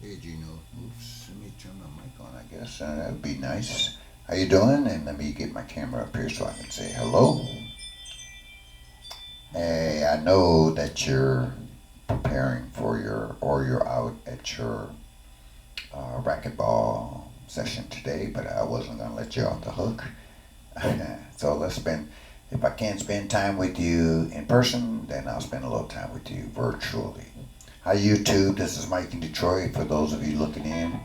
Hey Gino, oops, let me turn my mic on, I guess. That would be nice. How you doing? And let me get my camera up here so I can say hello. Hey, I know that you're preparing for or you're out at your racquetball session today, but I wasn't going to let you off the hook. So if I can't spend time with you in person, then I'll spend a little time with you virtually. Hi YouTube, this is Mike in Detroit. For those of you looking in,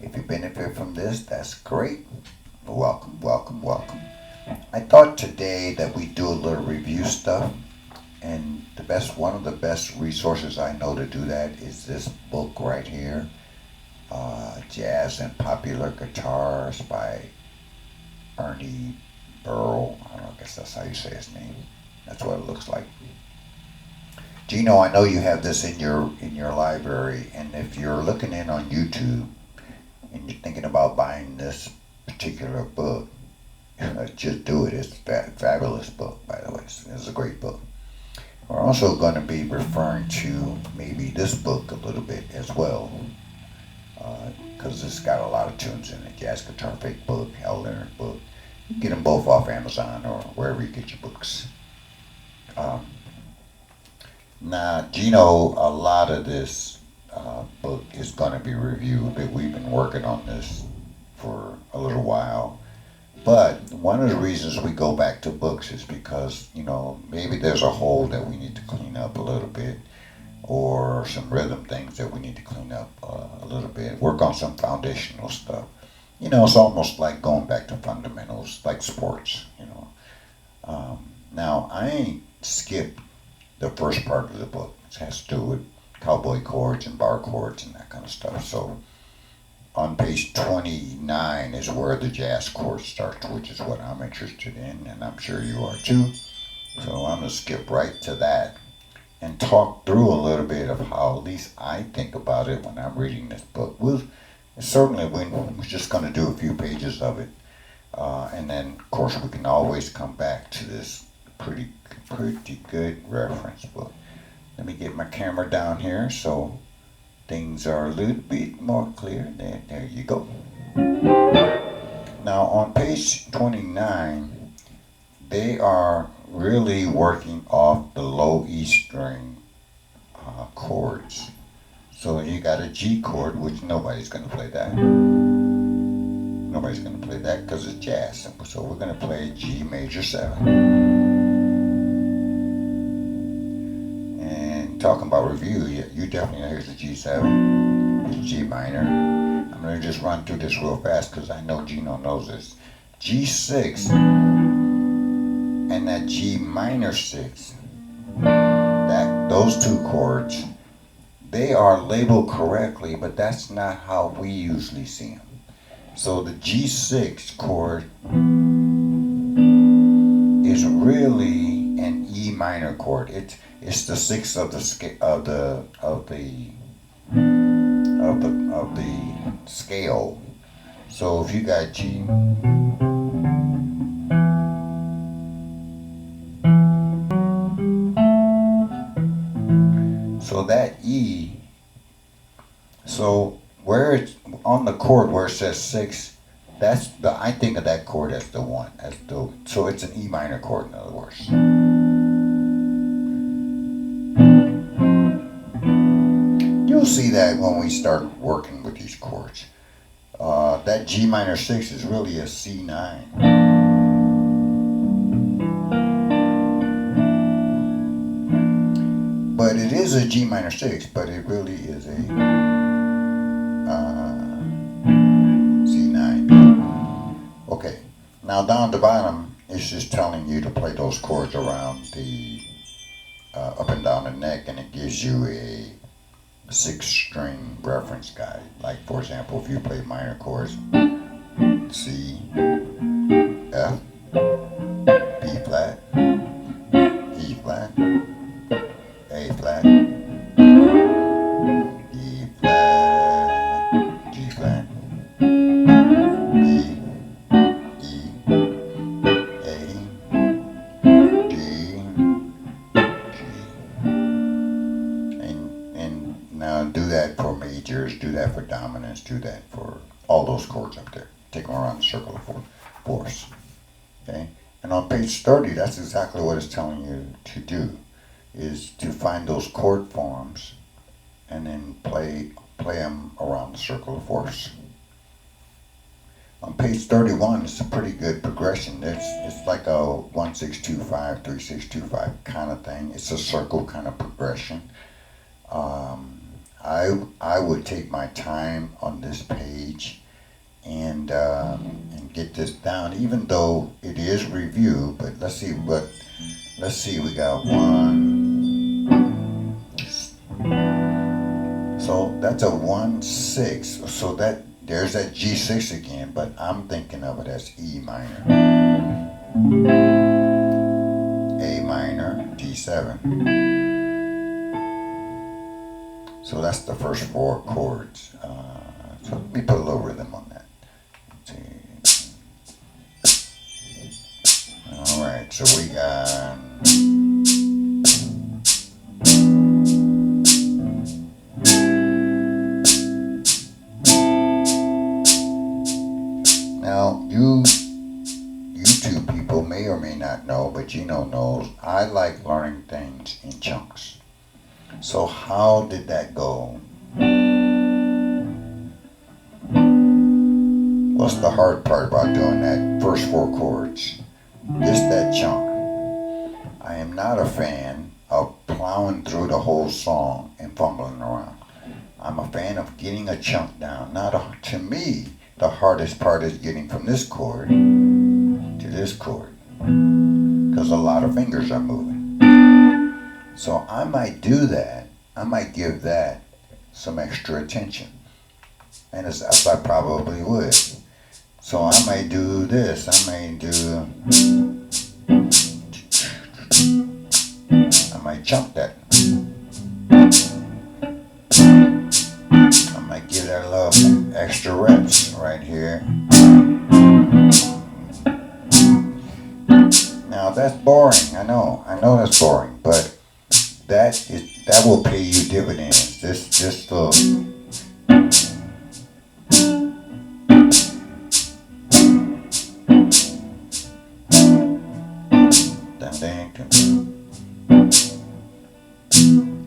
if you benefit from this, that's great. Welcome, welcome, welcome. I thought today that we do a little review stuff, and one of the best resources I know to do that is this book right here, Jazz and Popular Guitars by Ernie Burrow. I don't know, I guess that's how you say his name. That's what it looks like. Gino, I know you have this in your library, and if you're looking in on YouTube and you're thinking about buying this particular book, just do it. It's a fabulous book, by the way. It's a great book. We're also going to be referring to maybe this book a little bit as well, because it's got a lot of tunes in it. Jazz Guitar Fake book, Hal Leonard book. Get them both off Amazon or wherever you get your books. Now, Gino, a lot of this book is going to be reviewed. We've been working on this for a little while. But one of the reasons we go back to books is because, maybe there's a hole that we need to clean up a little bit, or some rhythm things that we need to clean up a little bit, work on some foundational stuff. It's almost like going back to fundamentals, like sports. Now, I ain't skipped the first part of the book. It has to do with cowboy chords and bar chords and that kind of stuff. So on page 29 is where the jazz chord starts, which is what I'm interested in, and I'm sure you are too. So I'm going to skip right to that and talk through a little bit of how at least I think about it when I'm reading this book. We're just going to do a few pages of it. And then, of course, we can always come back to this pretty good reference book. Let me get my camera down here so things are a little bit more clear. There you go. Now on page 29, they are really working off the low E string chords. So you got a G chord, which nobody's going to play that. Nobody's going to play that because it's jazz. So we're going to play G major 7. Talking about review, you definitely know here's the G7, here's G minor. I'm going to just run through this real fast because I know Gino knows this. G6 and that G minor 6, those two chords, they are labeled correctly, but that's not how we usually see them. So the G6 chord is really an E minor chord. It's the sixth of the scale. So if you got G, so that E, so where it's on the chord where it says 6, I think of that chord as the 1, so it's an E minor chord in other words. You'll see that when we start working with these chords. That G minor 6 is really a C9. But it is a G minor 6, but it really is a C9. Okay, now down the bottom, it's just telling you to play those chords around the up and down the neck, and it gives you a 6-string reference guide. Like, for example, if you play minor chords, C, F, B flat, E flat, A flat, E flat, G flat, B, E, A, G, G. And now do that for me majors, do that for dominants, do that for all those chords up there. Take them around the circle of fourths. Okay? And on page 30, that's exactly what it's telling you to do, is to find those chord forms and then play them around the circle of fourths. On page 31, it's a pretty good progression. It's like a 1-6-2-5, 3-6-2-5 kind of thing. It's a circle kind of progression. I would take my time on this page and get this down, even though it is review. But let's see, we got 1. So that's a 1-6. So there's that G6 again, but I'm thinking of it as E minor, A minor, D7. So that's the first 4 chords. So let me put a little rhythm on that. All right, so we got. Now, you two people may or may not know, but Gino knows, I like learning things in chunks. So how did that go? What's the hard part about doing that first 4 chords? Just that chunk. I am not a fan of plowing through the whole song and fumbling around. I'm a fan of getting a chunk down. To me, the hardest part is getting from this chord to this chord, because a lot of fingers are moving. So I might do that. I might give that some extra attention, and as I probably would. So I might do this. I might chunk that. I might give that a little extra reps right here. Now that's boring. I know that's boring, but that will pay you dividends. This little.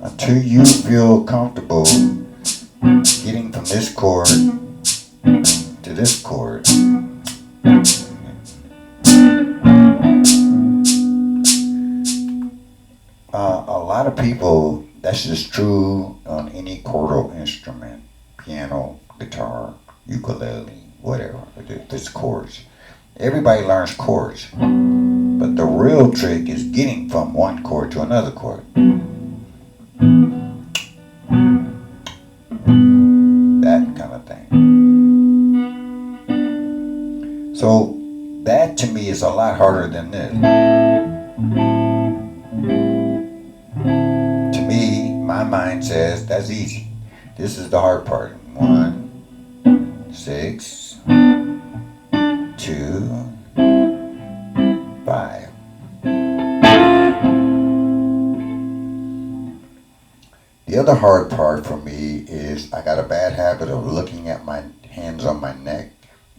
Until you feel comfortable getting from this chord to this chord. A lot of people, that's just true on any chordal instrument, piano, guitar, ukulele, whatever, it's chords. Everybody learns chords, but the real trick is getting from one chord to another chord. That kind of thing. So that to me is a lot harder than this. To me, my mind says that's easy. This is the hard part. 1, 6, 2, 5. The other hard part for me is I got a bad habit of looking at my hands on my neck.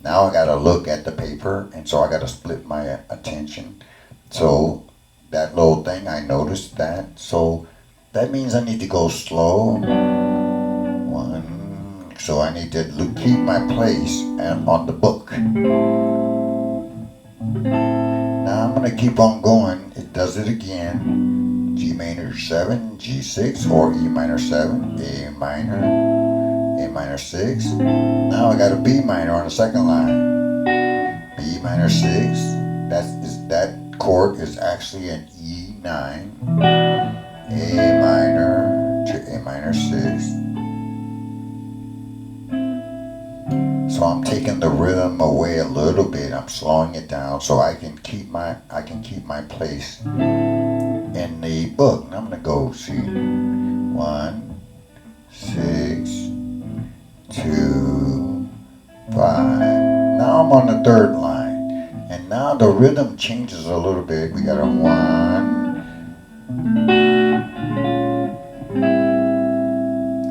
Now I got to look at the paper, and so I got to split my attention. So that little thing, I noticed that. So that means I need to go slow. 1. So I need to keep my place on the book. Now I'm going to keep on going. It does it again. G minor 7, G6, or E minor 7, A minor 6. Now I got a B minor on the second line. B minor 6. That chord is actually an E9. A minor to A minor 6. So I'm taking the rhythm away a little bit. I'm slowing it down so I can keep my place in the book. And I'm gonna go see 1, 6, 2, 5. Now I'm on the third line, and now the rhythm changes a little bit. We got a 1.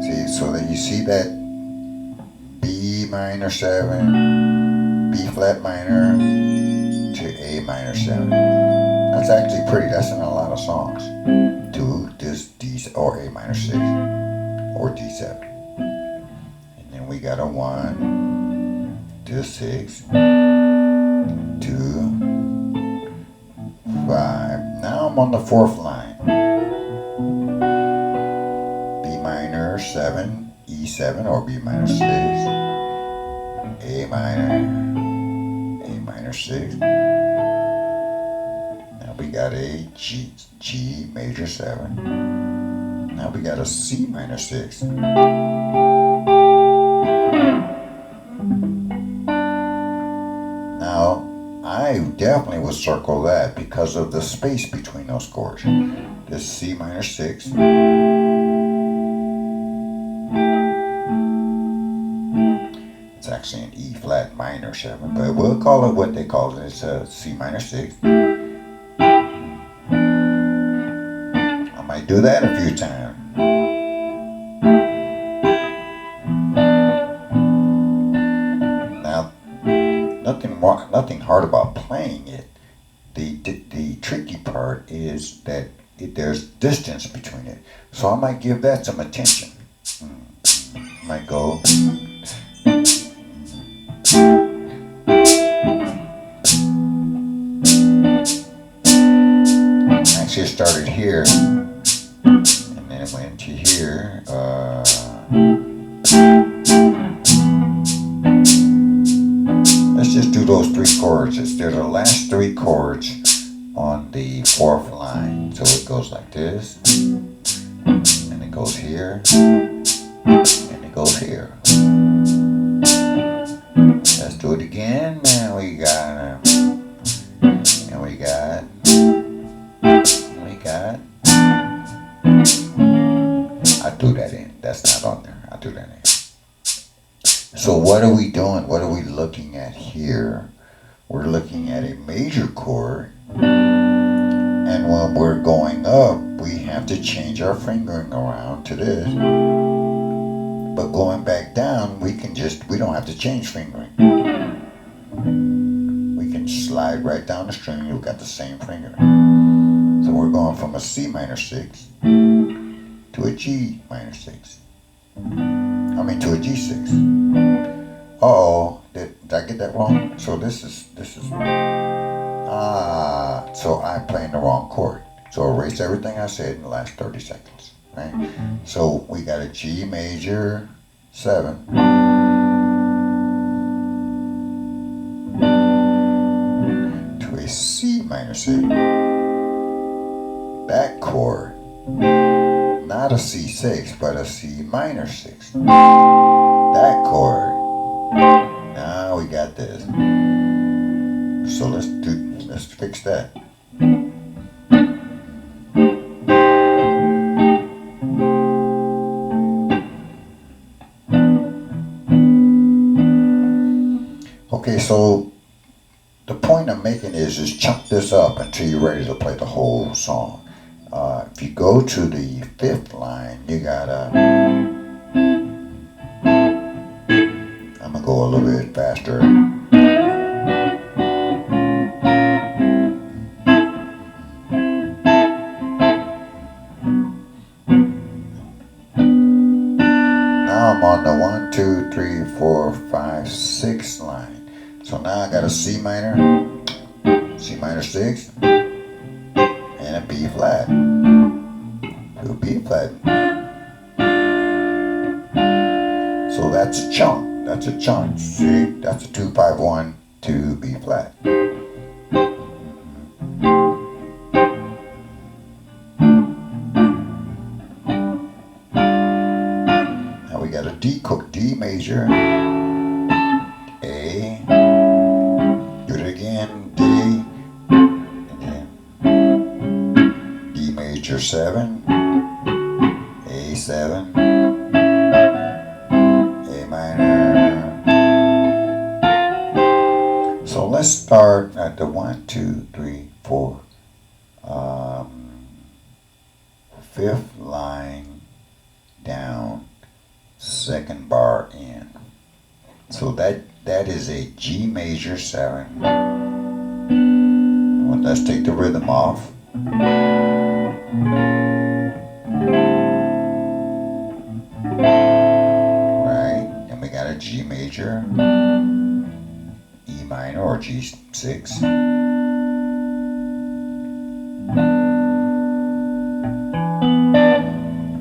See, so that you see that B minor 7, B flat minor to A minor 7. That's actually pretty. That's in a lot of songs. To this D or A minor 6 or D7. And then we got a 1 to 6 to 5. Now I'm on the 4th line. B minor 7, E7 or B minor 6, A minor 6. Now we got a G major 7. Now we got a C minor 6. Now I definitely would circle that because of the space between those chords. This C minor 6. It's actually an E flat minor 7, but we'll call it what they call it. It's a C minor 6. I might do that a few times. Now, nothing hard about playing it. The tricky part is that there's distance between it. So I might give that some attention. Might go. Actually, it started here, and then it went to here. Let's just do those 3 chords. They're the last 3 chords on the 4th line. So it goes like this, and it goes here, and it goes here. Let's do it again. Now we got, and we got. I threw that in. That's not on there. I threw that in. So what are we doing? What are we looking at here? We're looking at a major chord. And when we're going up, we have to change our fingering around to this. But going back down, we don't have to change fingering. We can slide right down the string. We've got the same fingering. So we're going from a C minor 6 to a G minor 6. To a G6. Uh-oh, did I get that wrong? So this is, so I'm playing the wrong chord. So erase everything I said in the last 30 seconds, right? So we got a G major 7. To a C minor 6. That chord, not a C6, but a C minor 6. That chord. Now we got this. So let's fix that. Okay, so the point I'm making is chunk this up until you're ready to play the whole song. If you go to the 5th line, you gotta. I'm gonna go a little bit faster. Now I'm on the 1, 2, 3, 4, 5, 6 line. So now I got a C minor 6, and a B flat. To a B flat. So that's a chunk. That's a chunk. See? That's a 2, 5, 1 to B flat. Now we got a D major. A. Do it again. D. And then D major 7. A7. A minor. So let's start at the 1, 2, 3, 4, 5th line down, 2nd bar in. So that is a G major 7. Well, let's take the rhythm off. Right? And we got a G major, E minor or G6.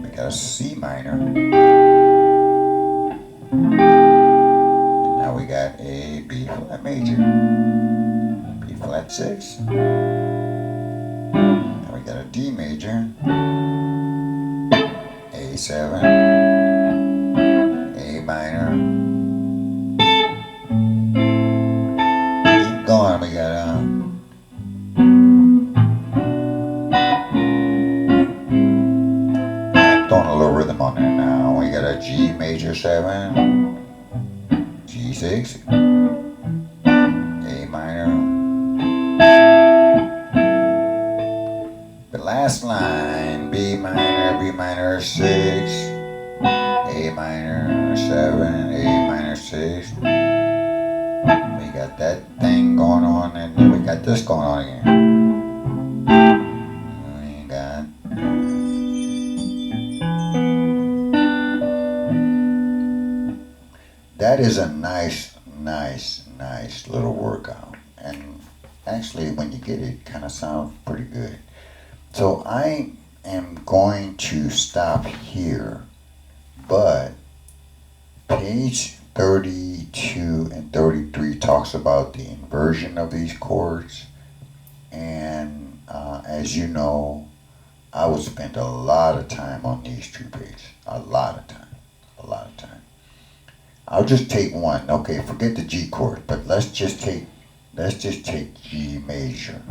We got a C minor. Now we got a B flat major, B flat 6. Now we got a D major, A7, A minor. Keep going. We got throwing a little rhythm on there now. We got a G major 7, G6, A minor. The last line, B minor 6, A minor 7, A minor 6. We got that thing going on, and then we got this going on again. We got that is a nice little workout, and actually when you get it kind of sounds pretty good. So I am going to stop here, but page 32 and 33 talks about the inversion of these chords, and as you know, I would spend a lot of time on these two pages. A lot of time. I'll just take one. Okay, forget the G chord, but let's just take G major.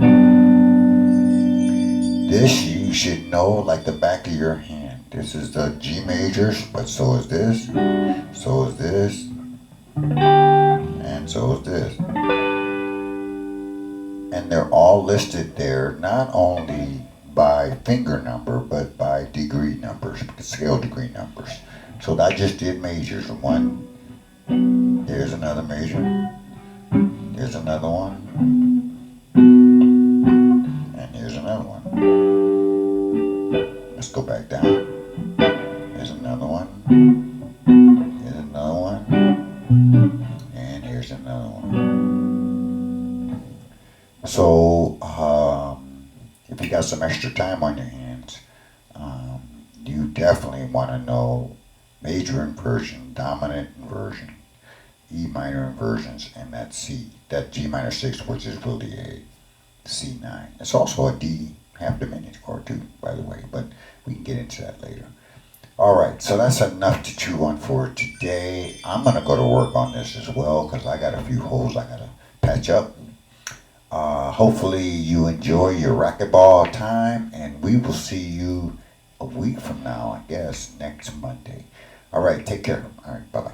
This you should know like the back of your hand. This is the G majors, but so is this, and so is this. And they're all listed there, not only by finger number, but by degree numbers, scale degree numbers. So I just did majors. One, there's another major, there's another one, and here's another one. Let's go back down. Here's another one, here's another one, and here's another one. So if you got some extra time on your hands, you definitely want to know major inversion, dominant inversion, E minor inversions, and that G minor 6, which is really a C9. It's also a D half diminished chord too, by the way, but we can get into that later. All right, so that's enough to chew on for today. I'm gonna go to work on this as well because I got a few holes I gotta patch up. Hopefully you enjoy your racquetball time, and we will see you a week from now, I guess, next Monday. All right, take care. All right, bye-bye.